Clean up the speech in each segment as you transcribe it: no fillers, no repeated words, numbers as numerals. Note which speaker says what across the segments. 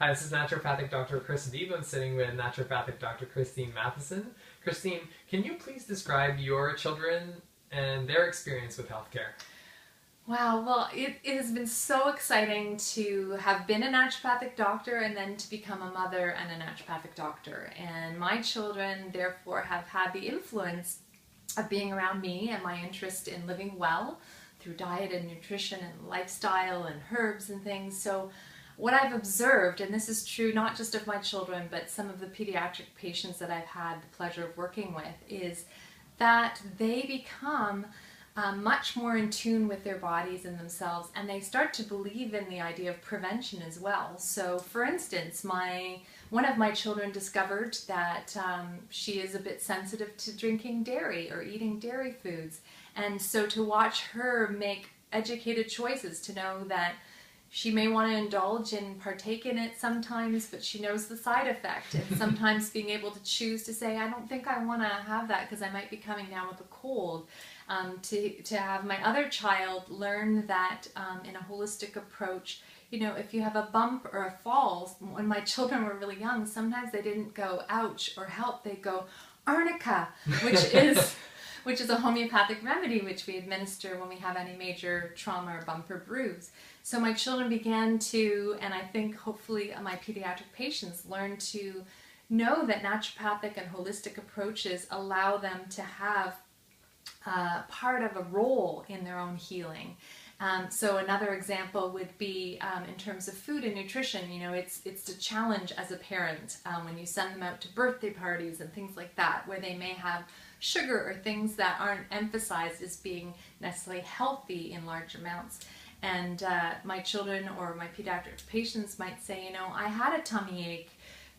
Speaker 1: Hi, this is naturopathic Dr. Chris Deeb. I'm sitting with naturopathic Dr. Christine Matheson. Christine, can you please describe your children and their experience with healthcare?
Speaker 2: Wow, well, it has been so exciting to have been a naturopathic doctor and then to become a mother and a naturopathic doctor. And my children, therefore, have had the influence of being around me and my interest in living well through diet and nutrition and lifestyle and herbs and things. So what I've observed, and this is true not just of my children, but some of the pediatric patients that I've had the pleasure of working with, is that they become much more in tune with their bodies and themselves, and they start to believe in the idea of prevention as well. So for instance, one of my children discovered that she is a bit sensitive to drinking dairy or eating dairy foods, and so to watch her make educated choices, to know that she may want to indulge and partake in it sometimes, but she knows the side effect, and sometimes being able to choose to say, I don't think I want to have that because I might be coming down with a cold. To have my other child learn that in a holistic approach, you know, if you have a bump or a fall, when my children were really young, sometimes they didn't go ouch or help, they go arnica, which is a homeopathic remedy which we administer when we have any major trauma or bump or bruise. So my children began to, and I think hopefully my pediatric patients learn to know that naturopathic and holistic approaches allow them to have part of a role in their own healing. So another example would be in terms of food and nutrition. You know, it's a challenge as a parent when you send them out to birthday parties and things like that, where they may have sugar or things that aren't emphasized as being necessarily healthy in large amounts. And my children or my pediatric patients might say, you know, I had a tummy ache,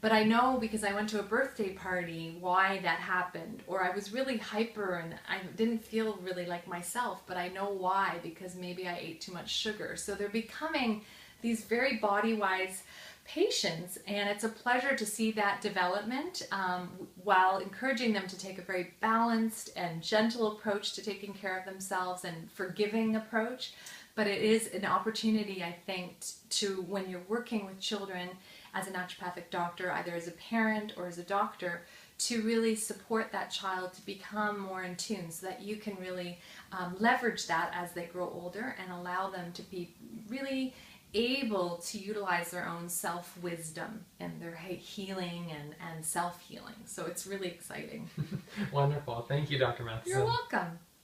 Speaker 2: but I know because I went to a birthday party why that happened. Or I was really hyper and I didn't feel really like myself, but I know why, because maybe I ate too much sugar. So they're becoming these very body-wise patients, and it's a pleasure to see that development while encouraging them to take a very balanced and gentle approach to taking care of themselves and forgiving approach. But it is an opportunity, I think, to, when you're working with children as a naturopathic doctor, either as a parent or as a doctor, to really support that child to become more in tune, so that you can really leverage that as they grow older and allow them to be really able to utilize their own self-wisdom and their healing and self-healing. So it's really exciting.
Speaker 1: Wonderful. Thank you, Dr. Matheson.
Speaker 2: You're welcome.